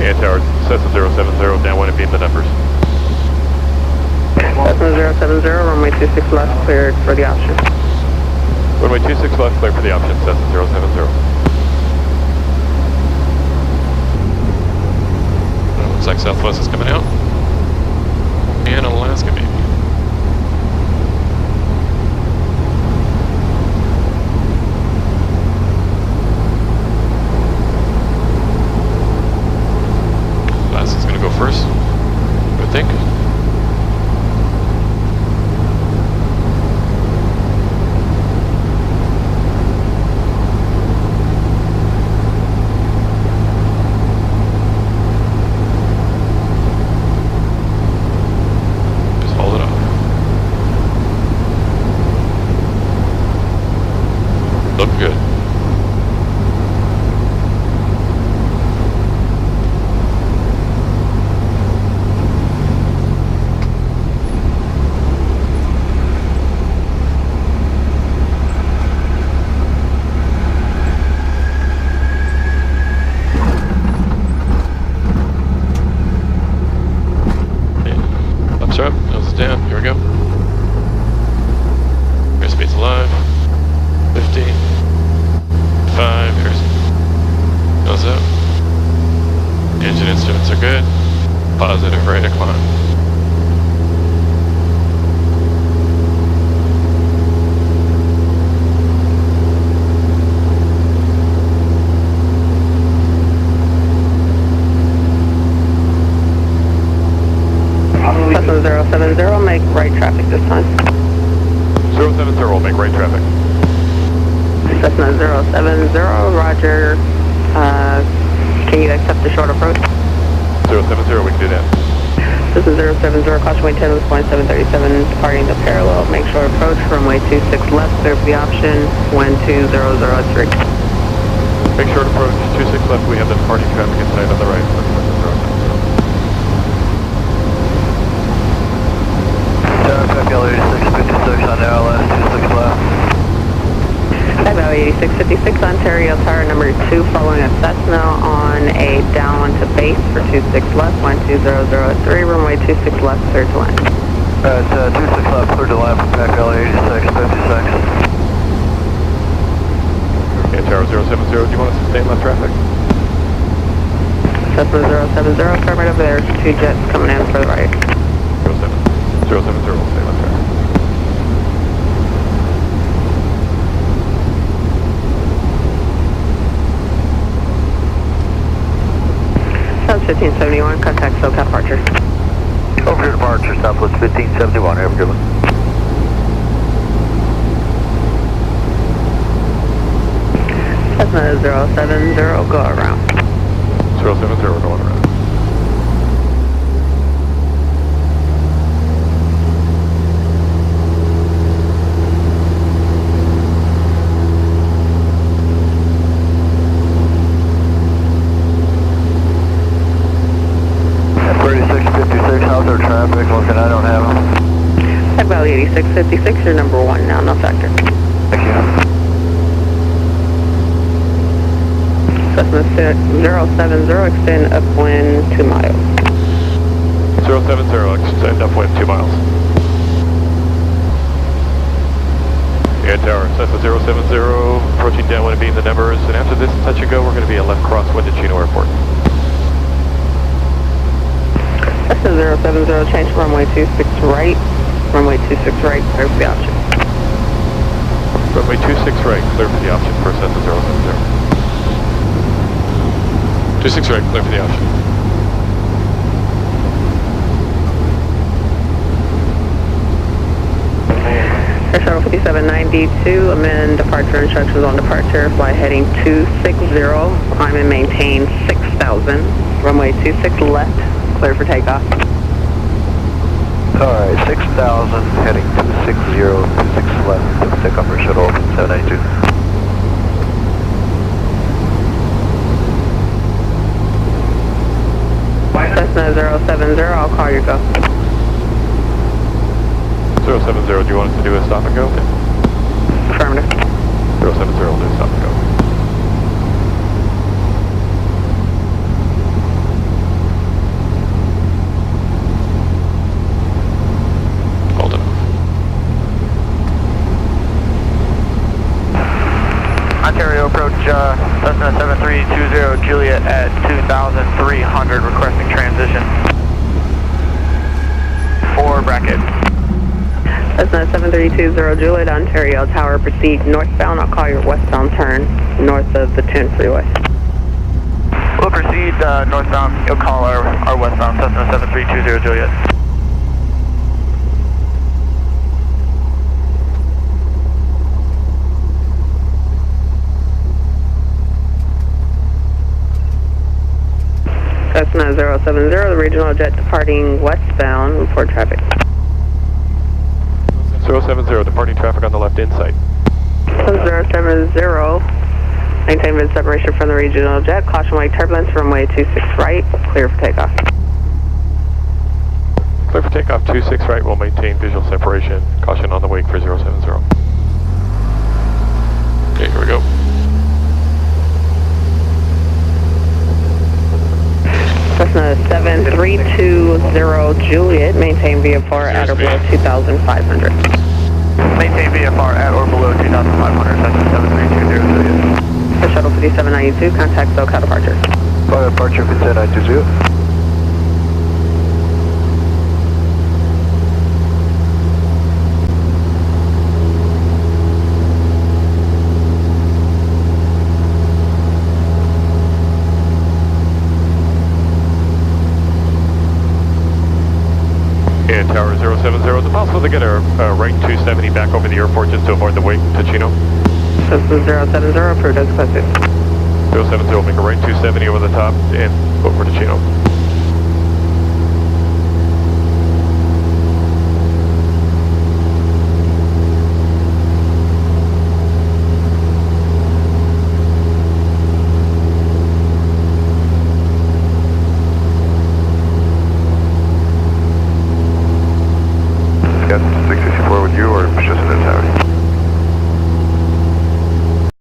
And tower, Cessna 070, downwind and beam the numbers. Cessna 070, runway 26 left, cleared for the option. Runway 26 left, clear for the option, Cessna 070. Looks like Southwest is coming out. And Alaska maybe. Alaska's gonna go first, I would think. Looking good. Ups are up, nose is down, here we go. Airspeed's alive. 50. 5, here's nose up. Engine instruments are good. Positive rate of climb. Cessna 070, make right traffic this time. 070 will make right traffic. Cessna 070, roger. Can you accept the short approach? 070, we can do that. Cessna 070, caution weight 10 with point 737, departing the parallel. Make short approach, runway 26 left, clear for the option, wind 2003. Make short approach, 26 left, we have the departing traffic in sight on the right. Traffic L8656 on LS 26 left. Echo 8656, Ontario Tower number 2, following a Cessna on a down to base for 26 left, wind 2003, runway 26 left, clear to land. It's 26 left, clear to land from Pack L8656. Okay, Tower 070, do you want us to stay in left traffic? Cessna 070, affirmative, there's 2 jets coming in for the right. 070 will stay left traffic. South 1571, contact SoCal departure. Over to departure, Southwest 1571, have a good one. Cessna 070, go around. 070, we're going around. How's our traffic looking? I don't have them. Tag Valley 8656, you're number 1 now, no factor. Thank you. Cessna 070, extend upwind 2 miles. 070, extend upwind 2 miles. And Tower, Cessna 070, approaching downwind and beam the numbers, and after this touch and go, we're going to be at left crosswind at Chino Airport. Cessna 070, change to runway 26 right, runway 26 right, clear for the option. Runway 26 right, clear for the option for Cessna 070. 26 right, clear for the option. Air Shuttle 5792, amend departure instructions on departure, fly heading 260, climb and maintain 6,000, runway 26 left, clear for takeoff. Alright, 6,000, heading 260, 26 left, take off Air Shuttle 792. Cessna 070, I'll call your go. 070, do you want us to do a stop and go? Affirmative. 070 will do a stop and go. Cessna 7320 Juliet at 2,300 requesting transition. 4 bracket. Cessna 7320 Juliet, Ontario Tower, proceed northbound. I'll call your westbound turn north of the 10 freeway. We'll proceed northbound. You'll call our westbound Cessna 7320 Juliet. Cessna 070, the regional jet departing westbound. Report traffic. 070, departing traffic on the left inside. 070, maintain mid separation from the regional jet. Caution wake turbulence, runway 26 right. Clear for takeoff. Clear for takeoff 26 right, will maintain visual separation. Caution on the wake for 070. Okay, here we go. Cessna 7320 Juliet, maintain VFR at or below 2,500. Maintain VFR at or below 2,500, Cessna 7320 Juliet. For shuttle 5792, contact SoCal departure. Fire departure 5792. And Tower 070, is it possible to get a right 270 back over the airport just to avoid the wake, Ticino? Cessna 070, approved as requested. 070, make a right 270 over the top and over Ticino. Got 664 with you or just an